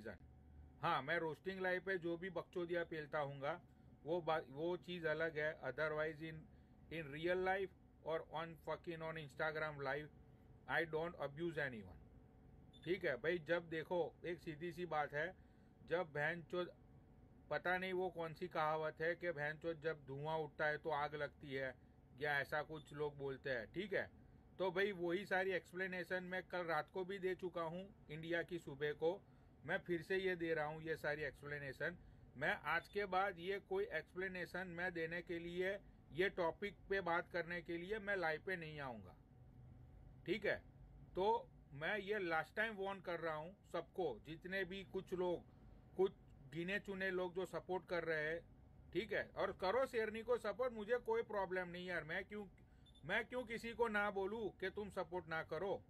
Reason. हाँ, मैं roasting live पे जो भी बकचोदिया पेलता हूँगा वो चीज अलग है। Otherwise in in real life और on fucking on Instagram live I don't abuse anyone. ठीक है भाई, जब देखो एक सीधी सी बात है, जब बहन चोद, पता नहीं वो कौन सी कहावत है कि बहन चोद जब धुआं उठता है तो आग लगती है, या ऐसा कुछ लोग बोलते हैं। ठीक है, तो भाई वही सारी एक्सप्लेनेशन मैं कल रात को भी दे चुका हूँ इंडिया की सुबह को। मैं फिर से ये दे रहा हूँ ये सारी एक्सप्लेनेशन। मैं आज के बाद ये कोई एक्सप्लेनेशन मैं देने के लिए, ये टॉपिक पे बात करने के लिए मैं लाइव पे नहीं आऊंगा। ठीक है, तो मैं ये लास्ट टाइम वार्न कर रहा हूं सबको, जितने भी कुछ लोग, कुछ गिने चुने लोग जो सपोर्ट कर रहे हैं। ठीक है, और करो शेरनी को सपोर्ट, मुझे कोई प्रॉब्लम नहीं यार। मैं क्यों किसी को ना बोलूं कि तुम सपोर्ट ना करो।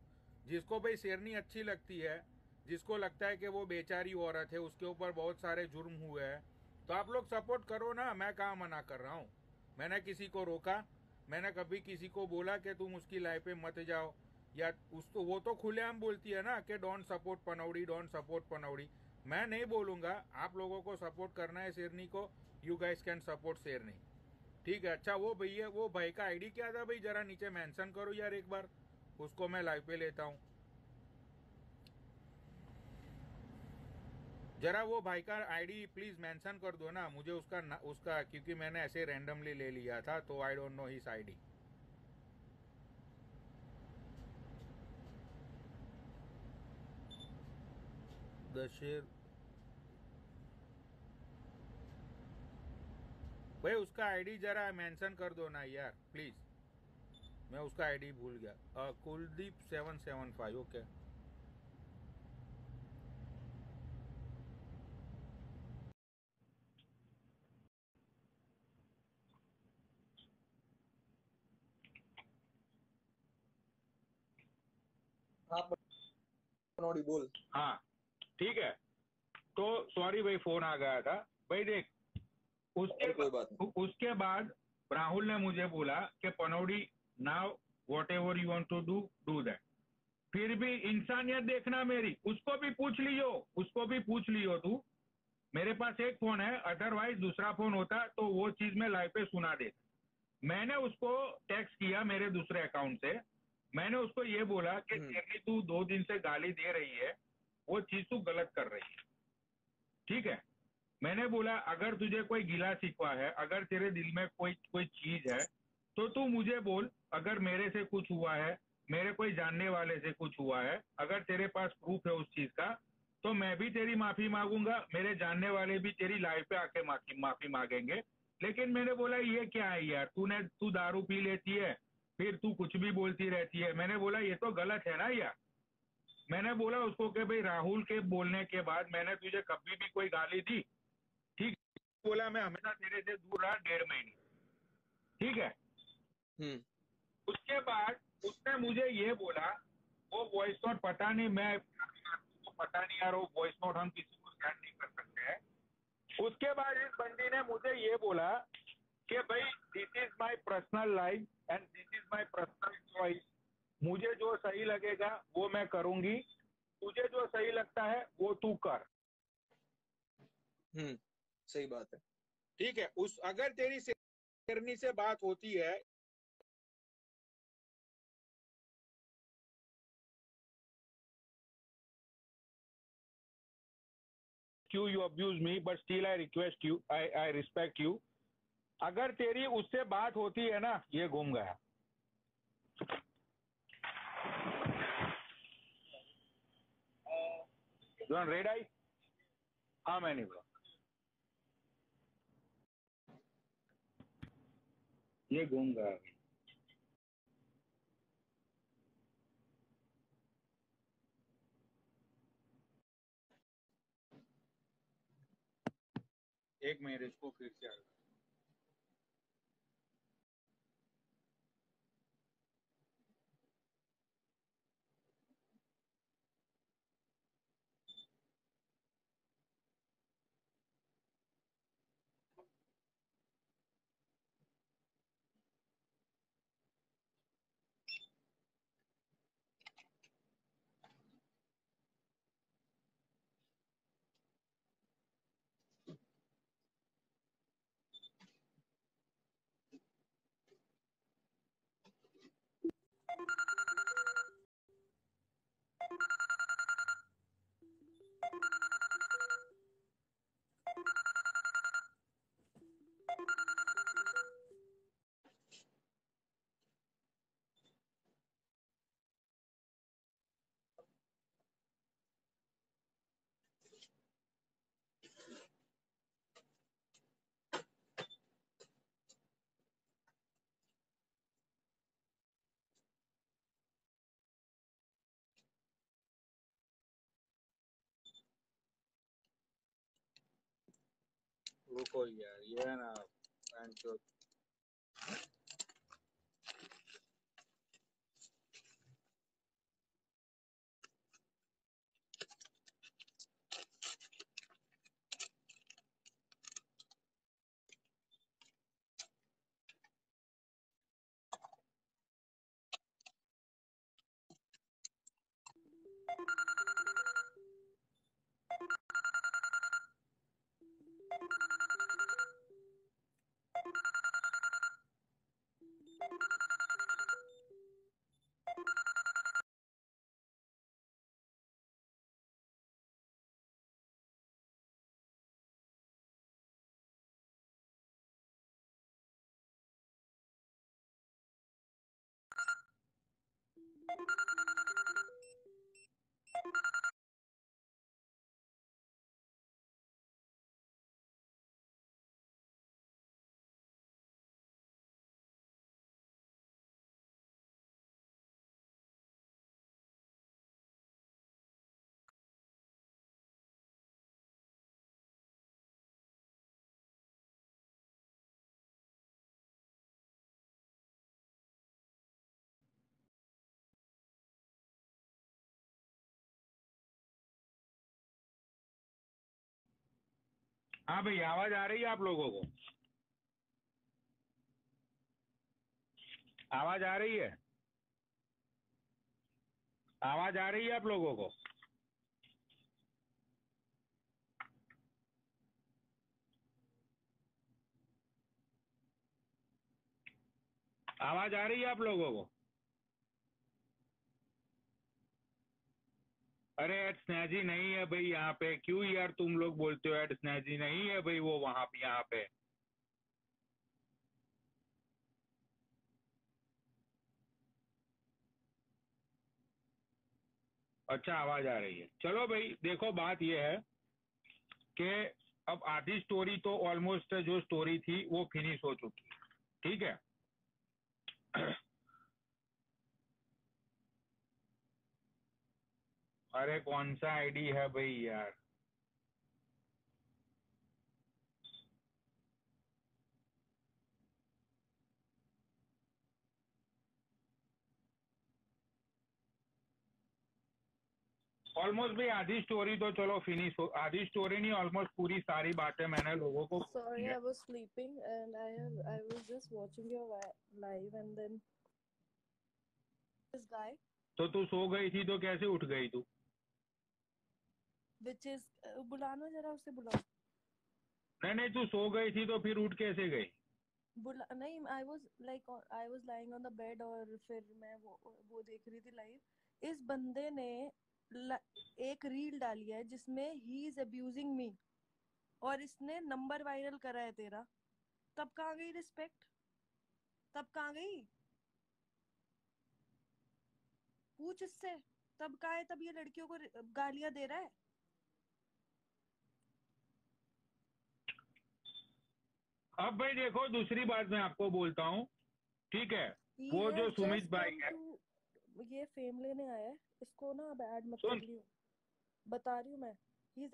जिसको भाई शेरनी अच्छी लगती है, जिसको लगता है कि वो बेचारी औरत है, उसके ऊपर बहुत सारे जुर्म हुए हैं, तो आप लोग सपोर्ट करो ना। मैं कहाँ मना कर रहा हूँ, मैंने किसी को रोका? मैंने कभी किसी को बोला कि तुम उसकी लाइफ पे मत जाओ? या उस तो वो तो खुलेआम बोलती है ना कि डोंट सपोर्ट पनौड़ी, डोंट सपोर्ट पनौड़ी। मैं नहीं बोलूंगा। आप लोगों को सपोर्ट करना है शेरनी को, यू गाइस कैन सपोर्ट शेरनी। ठीक है, अच्छा वो भैया, वो भाई का आईडी क्या था भाई, जरा नीचे मेंशन करो यार एक बार, उसको मैं लाइव पे लेता हूँ। जरा वो भाई का आईडी प्लीज मेंशन कर दो ना मुझे, उसका क्योंकि मैंने ऐसे रैंडमली ले लिया था, तो I don't know his ID. दशेर भाई, उसका आईडी जरा मेंशन कर दो ना यार प्लीज। मैं उसका आईडी भूल गया। कुलदीप 775। ओके, हाँ पनौड़ी बोल। हाँ ठीक है। तो सॉरी भाई, फोन आ गया था भाई। देख, अरे कोई बात नहीं। उसके बाद राहुल ने मुझे बोला कि पनौड़ी, now whatever you want to do, do that. फिर भी इंसानियत देखना मेरी, उसको भी पूछ लियो तू। मेरे पास एक फोन है, अदरवाइज दूसरा फोन होता तो वो चीज में लाइव पे सुना देता। मैंने उसको टेक्स्ट किया मेरे दूसरे अकाउंट से। मैंने उसको ये बोला कि जेफरी तू 2 दिन से गाली दे रही है, वो चीज तू गलत कर रही है। ठीक है, मैंने बोला अगर तुझे कोई गिला शिकवा है, अगर तेरे दिल में कोई कोई चीज है, तो तू मुझे बोल। अगर मेरे से कुछ हुआ है, मेरे कोई जानने वाले से कुछ हुआ है, अगर तेरे पास प्रूफ है उस चीज का, तो मैं भी तेरी माफी मांगूंगा, मेरे जानने वाले भी तेरी लाइफ पे आके माफी मांगेंगे। लेकिन मैंने बोला ये क्या है यार, तू दारू पी लेती है, फिर तू कुछ भी बोलती रहती है। मैंने बोला ये तो गलत है ना यार। मैंने बोला उसको कि भाई राहुल के बोलने के बाद मैंने तुझे कभी भी कोई गाली दी? ठीक, बोला मैं हमेशा तेरे से दूर रहा 1.5 महीने। ठीक है, हम्म। उसके बाद उसने मुझे ये बोला, वो वॉइस नोट पता नहीं, मैं तो पता नहीं यार, वो वॉइस नोट हम किसी को सेंड नहीं कर सकते हैं। उसके बाद इस बंदी ने मुझे ये बोला कि भाई this is my personal life and this is my personal choice, मुझे जो सही लगेगा वो मैं करूंगी, तुझे जो सही लगता है वो तू कर। सही बात है। ठीक है, उस अगर तेरी शेरनी से बात होती है, you abuse me but still I request you, I respect you। अगर तेरी उससे बात होती है ना, ये घूम गया। रेड आई, हाँ मैंने बोला ये घूम गया। एक मिनट, इसको फिर से आ गया। रुको यार, ये है ना पैंचो। हाँ भाई, आवाज आ रही है आप लोगों को? आवाज आ रही है? आवाज आ रही है आप लोगों को? आवाज आ रही है आप लोगों को? अरे एड स्नैजी नहीं है भाई यहाँ पे। क्यों यार तुम लोग बोलते हो एड स्नैजी नहीं है भाई? वो वहां पे, यहाँ पे। अच्छा, आवाज आ रही है। चलो भाई, देखो बात ये है कि अब आधी स्टोरी तो ऑलमोस्ट जो स्टोरी थी वो फिनिश हो चुकी है, ठीक है। अरे कौन सा आईडी है भाई यार? ऑलमोस्ट भाई आधी स्टोरी तो चलो फिनिश हो, आधी स्टोरी नहीं, ऑलमोस्ट पूरी सारी बातें मैंने लोगों को Sorry, बताई है। I was sleeping and I was just watching your live and then this guy, तो तू सो गई थी तो कैसे उठ गई तू? which is बुलाना जरा उसे बुला नहीं नहीं, तू सो गई थी तो फिर उठ कैसे गई? बुला नहीं I was lying on the bed और फिर मैं वो देख रही थी लाइव। इस बंदे ने एक रील डाली है जिसमें ही इज अब्यूजिंग मी और इसने नंबर वायरल करा है तेरा। तब कहाँ गई रिस्पेक्ट? तब कहाँ गई? पूछ इससे तब कहाँ है? तब ये लड़कियों को गालियां दे रहा है। अब भाई देखो, दूसरी बात मैं आपको बोलता हूँ, ठीक है। He वो जो has सुमित just भाई come है, to ये फेम लेने आया है। इसको ना अब ऐड मत सुन। कर लियो, बता रही हूँ मैं। he is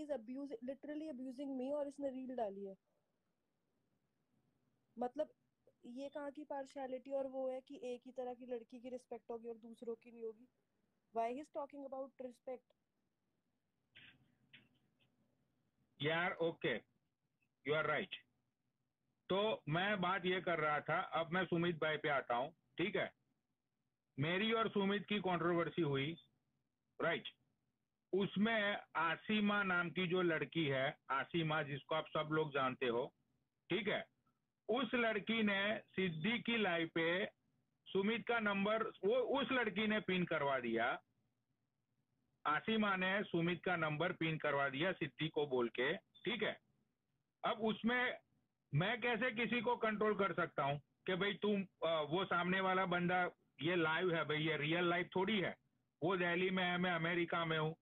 abusing literally abusing me और इसने रील डाली है। मतलब ये कहाँ की पार्शियलिटी और वो है कि एक ही तरह की लड़की की रिस्पेक्ट होगी और दूसरों की नहीं होगी। Why he is talking about respect? यार ओके, यू आर राइट। तो मैं बात ये कर रहा था, अब मैं सुमित भाई पे आता हूँ, ठीक है। मेरी और सुमित की कंट्रोवर्सी हुई, राइट। उसमें आसिमा नाम की जो लड़की है, आसिमा जिसको आप सब लोग जानते हो, ठीक है। उस लड़की ने सिद्धि की लाइव पे सुमित का नंबर, वो उस लड़की ने पिन करवा दिया। आसिमा ने सुमित का नंबर पिन करवा दिया सिद्धि को बोल के, ठीक है। अब उसमें मैं कैसे किसी को कंट्रोल कर सकता हूँ कि भाई तुम वो सामने वाला बंदा, ये लाइव है भाई, ये रियल लाइफ थोड़ी है। वो दिल्ली में है, मैं अमेरिका में हूँ,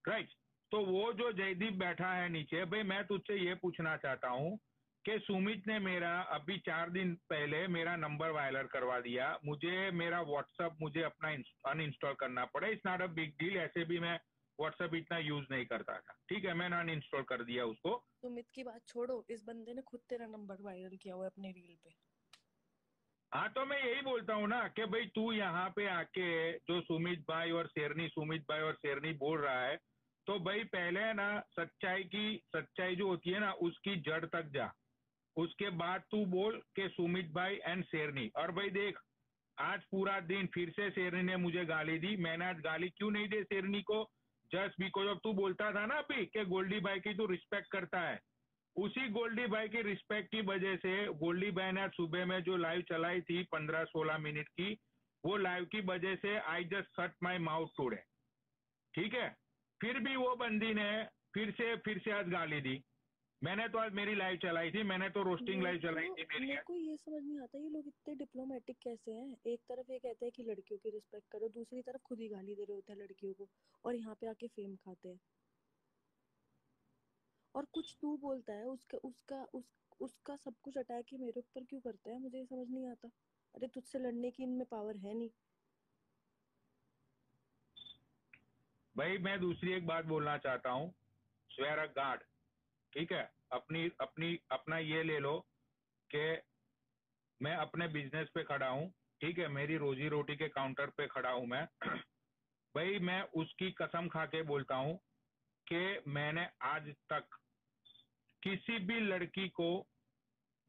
राइट। तो वो जो जयदीप बैठा है नीचे, भाई मैं तुझसे ये पूछना चाहता हूँ कि सुमित ने मेरा अभी 4 दिन पहले मेरा नंबर वायरल करवा दिया। मुझे मेरा व्हाट्सअप मुझे अपना अनइंस्टॉल करना पड़ा, it's not a big deal. ऐसे भी मैं व्हाट्सएप इतना यूज नहीं करता था, ठीक है, मैंने अनइंस्टॉल कर दिया उसको। सुमित की बात छोड़ो, इस बंदे ने खुद तेरा नंबर वायरल किया हुआ है अपने रील पे। हाँ तो मैं यही बोलता हूँ ना कि भाई तू यहाँ पे आके जो सुमित भाई और शेरनी बोल रहा है, तो भाई पहले ना सच्चाई जो होती है ना उसकी जड़ तक जा, उसके बाद तू बोल के सुमित भाई एंड शेरनी। और भाई देख, आज पूरा दिन फिर से शेरनी ने मुझे गाली दी। मैंने आज गाली क्यों नहीं दी शेरनी को? जस्ट बिकॉज ऑफ तू बोलता था ना अभी कि गोल्डी भाई की तू रिस्पेक्ट करता है, उसी गोल्डी भाई की रिस्पेक्ट की वजह से गोल्डी भाई ने आज सुबह में जो लाइव चलाई थी 15-16 मिनट की, वो लाइव की वजह से I just shut my mouth today, ठीक है। फिर भी वो बंदी ने फिर से आज गाली दी। मैंने तो आज मेरी लाइव चलाई थी, मैंने तो रोस्टिंग लाइव चलाई थी मेरी। मेरे को ये समझ नहीं आता ये लोग इतने डिप्लोमेटिक कैसे हैं। एक तरफ ये कहते हैं कि लड़कियों की रिस्पेक्ट करो, दूसरी तरफ खुद ही गाली दे रहे होते हैं लड़कियों को, और यहाँ पे आके फेम खाते हैं। और कुछ तू बोलता है उसका सब कुछ अटैक ही मेरे ऊपर क्यों करता है, मुझे ये समझ नहीं आता। अरे तुझसे लड़ने की इनमें पावर है नहीं। भाई मैं दूसरी एक बात बोलना चाहता हूँ, स्वेयर अ गॉड, ठीक है, अपना ये ले लो कि मैं अपने बिजनेस पे खड़ा हूँ, ठीक है, मेरी रोजी रोटी के काउंटर पे खड़ा हूँ मैं। भाई मैं उसकी कसम खा के बोलता हूँ कि मैंने आज तक किसी भी लड़की को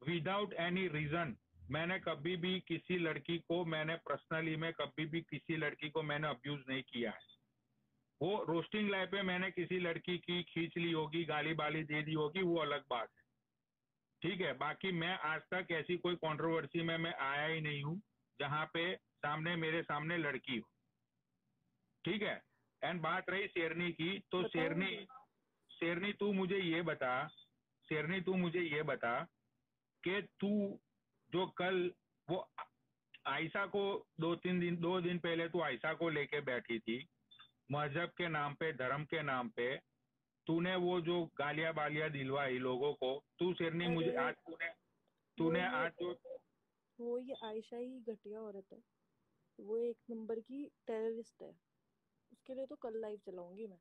विदाउट एनी रीजन, मैंने कभी भी किसी लड़की को मैंने पर्सनली में कभी भी किसी लड़की को मैंने अब्यूज नहीं किया है। वो रोस्टिंग लाइव पे मैंने किसी लड़की की खींच ली होगी, गाली बाली दे दी होगी, वो अलग बात है, ठीक है। बाकी मैं आज तक ऐसी कोई कंट्रोवर्सी में मैं आया ही नहीं हूँ जहां पे मेरे सामने लड़की हो, ठीक है। एंड बात रही शेरनी की, तो शेरनी तू मुझे ये बता कि तू जो कल वो आयशा को 2 दिन पहले तू आयशा को लेके बैठी थी, मजहब के नाम पे, धर्म के नाम पे तूने वो जो गालियां बालियां दिलवाई लोगों को, तू शेरनी मुझे आज तूने आज जो वो ये आयशा ही घटिया औरत है, वो एक नंबर की टेररिस्ट है। उसके लिए तो कल लाइव चलाऊंगी मैं।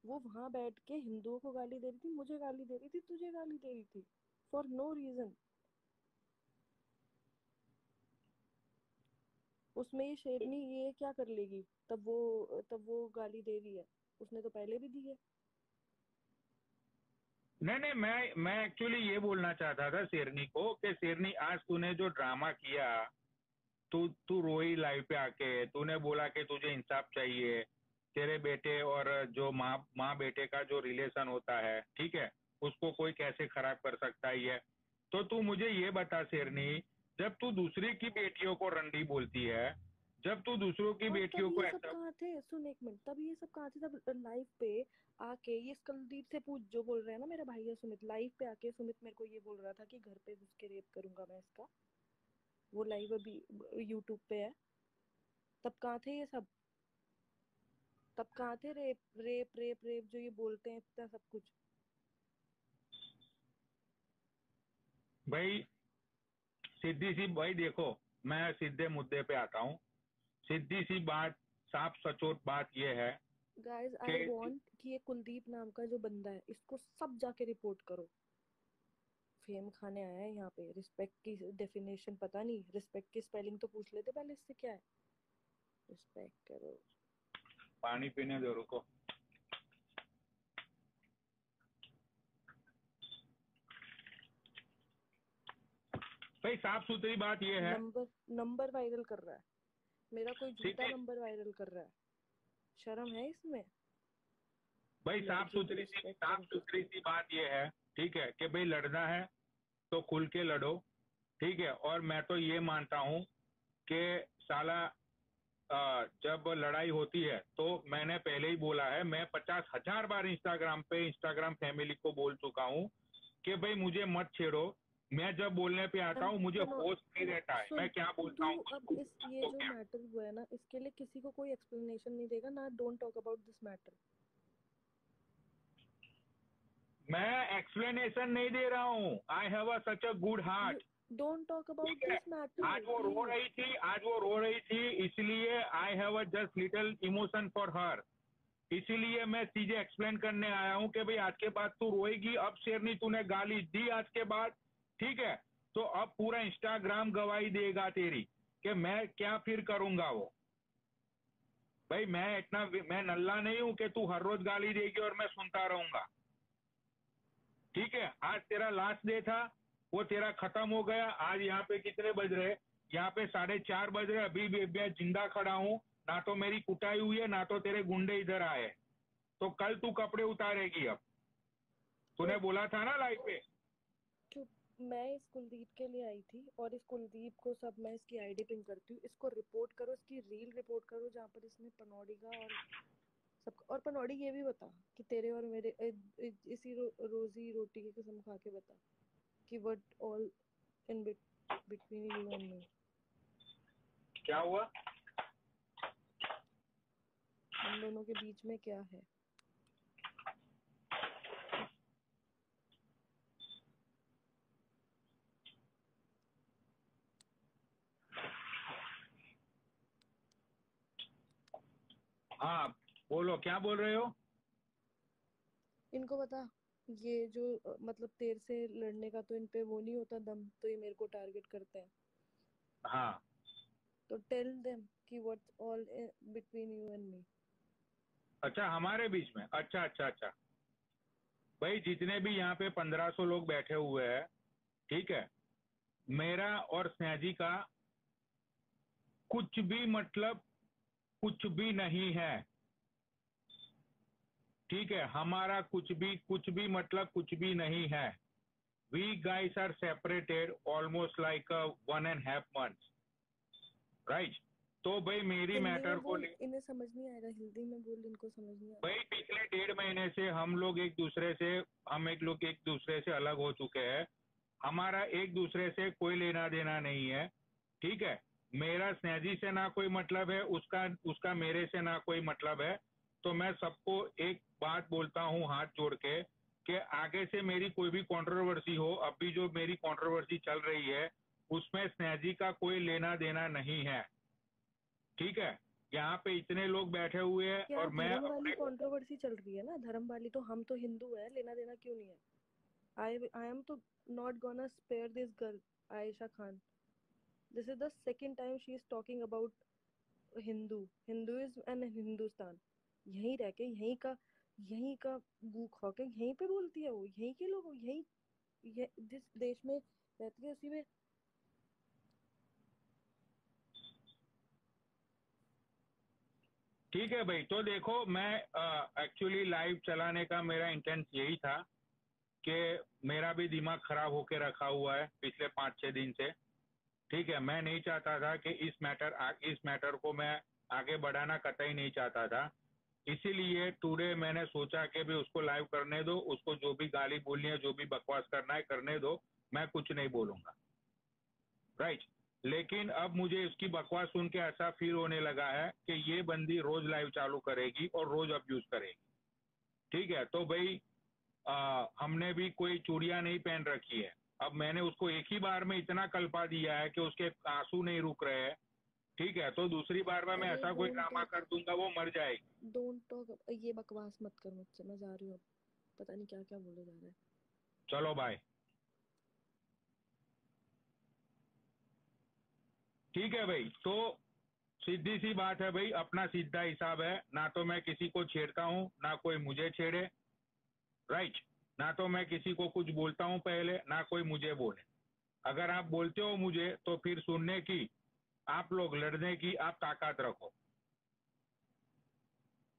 वो वहां बैठ के हिंदुओं को गाली दे रही थी, मुझे गाली दे रही थी, तुझे गाली दे रही थी, फॉर नो रीजन। उसमें ये शेरनी ये क्या कर लेगी? तब वो गाली दे रही है, उसने तो पहले भी दी है। नहीं, मैं एक्चुअली ये बोलना चाहता था शेरनी को कि शेरनी आज तूने जो ड्रामा किया, तू रोई लाइव पे आके, तूने बोला कि तुझे इंसाफ चाहिए, तेरे बेटे और जो माँ बेटे का जो रिलेशन होता है, ठीक है, उसको कोई कैसे खराब कर सकता है ये। तो तू मुझे ये बता शेरनी, जब तू दूसरी की बेटियों को रंडी बोलती है, जब तू दूसरों की बेटियों तब को ये सब ऐसा, कहाँ थे? सुन एक मिनट, तब ये सब कहाँ थे? तब लाइव पे आके ये कुलदीप से पूछ, जो बोल रहे हैं ना मेरा भाई है सुमित, लाइव पे आके सुमित मेरे को ये बोल रहा था कि घर पे घुस के रेप करूंगा मैं इसका। वो लाइव अभी यूट्यूब पे है। तब कहाँ थे ये सब? तब कहाँ थे रेप रेप रेप रेप जो ये बोलते हैं इतना सब कुछ? भाई सीधी सी, भाई देखो मैं सीधे मुद्दे पे आता हूँ, सीधी सी बात, साफ सचोट बात ये है गाइस आई कि वांट कि ये कुलदीप नाम का जो बंदा है इसको सब जाके रिपोर्ट करो। फेम खाने आया है यहाँ पे। रिस्पेक्ट की डेफिनेशन पता नहीं, रिस्पेक्ट की स्पेलिंग तो पूछ लेते पहले इससे क्या है। रिस्पेक्ट करो। पानी पीने दो, रुको। भाई साफ सुथरी बात ये है, नंबर वायरल कर रहा है मेरा, कोई झूठा सीधी, नंबर वायरल कर रहा है। शर्म है इसमें? भाई साफ लड़कियों की सुथरी रिस्पेक्ट करो। सी बात ये है, ठीक है, कि भाई लड़ना है तो खुल के लड़ो, ठीक है। और मैं तो ये मानता हूँ कि साला जब लड़ाई होती है तो मैंने पहले ही बोला है, मैं 50,000 बार इंस्टाग्राम फैमिली को बोल चुका हूँ कि भाई मुझे मत छेड़ो। मैं जब बोलने पे आता हूँ मुझे होश नहीं रहता है, मैं क्या बोलता तू हूँ अब ये जो मैटर हुआ है ना, इसके लिए किसी को कोई एक्सप्लेनेशन नहीं देगा ना। Don't talk about this matter. मैं एक्सप्लेनेशन नहीं दे रहा हूँ, I have such a good heart. Don't talk about ठीक है, दिस मैटर आज वो रो रही थी इसलिए I have just little emotion for her, इसीलिए मैं चीजें एक्सप्लेन करने आया हूं कि भाई आज के बाद तू रोएगी। अब शेरनी तूने गाली दी आज के बाद, ठीक है, तो अब पूरा इंस्टाग्राम गवाही देगा तेरी कि मैं क्या फिर करूंगा वो। भाई मैं नल्ला नहीं हूं कि तू हर रोज गाली देगी और मैं सुनता रहूंगा। ठीक है, आज तेरा लास्ट डे था, वो तेरा खत्म हो गया। आज यहाँ पे कितने बज रहे? यहाँ पे 4:30 बज रहे। अभी भी मैं जिंदा खड़ा हूँ, ना तो मेरी कुटाई हुई है ना तो तेरे गुंडे इधर आए। तो कल तू कपड़े उतारेगी। अब तूने बोला था ना लाइव पे। चुप। मैं इस कुलदीप के लिए आई थी और इस कुलदीप को सब, मैं इसकी आईडी पिंग करती हूँ, इसको रिपोर्ट करो, इसकी रील रिपोर्ट करो जहाँ पर इसने पनौड़ी का और सब। और पनौड़ी ये भी बता कि तेरे और मेरे इसी रोजी रोटी की कसम खा के बता कि what all in between you and me. क्या हुआ? हम दोनों के बीच में क्या है? हाँ बोलो, क्या बोल रहे हो? इनको बता, ये जो मतलब तेरे से लड़ने का तो इन पे वो नहीं होता दम, तो ये मेरे को टारगेट करते हैं। हाँ, तो टेल देम कि what's all between you and me. अच्छा हमारे बीच में, अच्छा अच्छा अच्छा। भाई जितने भी यहाँ पे 1500 लोग बैठे हुए हैं, ठीक है, मेरा और स्नेहा का कुछ भी मतलब कुछ भी नहीं है। ठीक है, हमारा कुछ भी मतलब कुछ भी नहीं है। We guys are separated almost like 1.5 months, right? तो भाई मेरी हिंदी मैटर में को बोल, इन्हें समझ नहीं आएगा। हिंदी में बोल, इनको समझ नहीं आता। भाई पिछले 1.5 महीने से हम लोग एक दूसरे से अलग हो चुके हैं। हमारा एक दूसरे से कोई लेना देना नहीं है। ठीक है, मेरा स्नेहा से ना कोई मतलब है, उसका उसका मेरे से ना कोई मतलब है। तो मैं सबको एक बात बोलता हूँ हाथ जोड़ के कि आगे से मेरी कोई भी कंट्रोवर्सी हो, अभी जो मेरी कंट्रोवर्सी चल रही है उसमें स्नेहा का कोई लेना देना नहीं है। ठीक है, यहाँ पे इतने लोग बैठे हुए हैं क्या और मैं धर्म वाली अपने कंट्रोवर्सी चल रही है ना? धर्म वाली तो हम तो हिंदू है, लेना देना क्यों नहीं है? आई एम तो not gonna spare this girl Ayesha Khan. This is the second time she is talking about Hinduism and Hindustan. यहीं रह के यहीं का गू खा के यहीं पे बोलती है वो। यहीं के लोग जिस देश में रहती है उसी में। ठीक है भाई, तो देखो मैं एक्चुअली लाइव चलाने का मेरा इंटेंट यही था कि मेरा भी दिमाग खराब होके रखा हुआ है पिछले 5-6 दिन से। ठीक है, मैं नहीं चाहता था कि इस मैटर को मैं आगे बढ़ाना कतई नहीं चाहता था। इसीलिए टुडे मैंने सोचा कि भाई उसको लाइव करने दो, उसको जो भी गाली बोलनी है, जो भी बकवास करना है करने दो, मैं कुछ नहीं बोलूंगा, राइट? लेकिन अब मुझे इसकी बकवास सुन के ऐसा फील होने लगा है कि ये बंदी रोज लाइव चालू करेगी और रोज अब्यूज करेगी। ठीक है, तो भाई हमने भी कोई चूड़ियां नहीं पहन रखी है। अब मैंने उसको एक ही बार में इतना कल्पा दिया है कि उसके आंसू नहीं रुक रहे हैं। ठीक है, तो दूसरी बार में मैं अरे ऐसा कोई ड्रामा कर दूंगा वो मर जाएगी। डोंट टॉक, ये बकवास मत कर मुझसे, मैं जा रही हूँ अब। पता नहीं क्या क्या बोले जा रहा है। चलो बाय। ठीक है भाई, तो सीधी सी बात है भाई, अपना सीधा हिसाब है। ना तो मैं किसी को छेड़ता हूँ ना कोई मुझे छेड़े, राइट? ना तो मैं किसी को कुछ बोलता हूँ पहले ना कोई मुझे बोले। अगर आप बोलते हो मुझे तो फिर सुनने की, आप लोग लड़ने की आप ताकत रखो।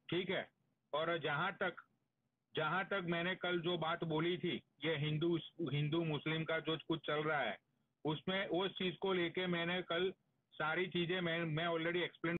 ठीक है, और जहां तक मैंने कल जो बात बोली थी, ये हिंदू मुस्लिम का जो कुछ चल रहा है उसमें उस चीज को लेके मैंने कल सारी चीजें मैं ऑलरेडी एक्सप्लेन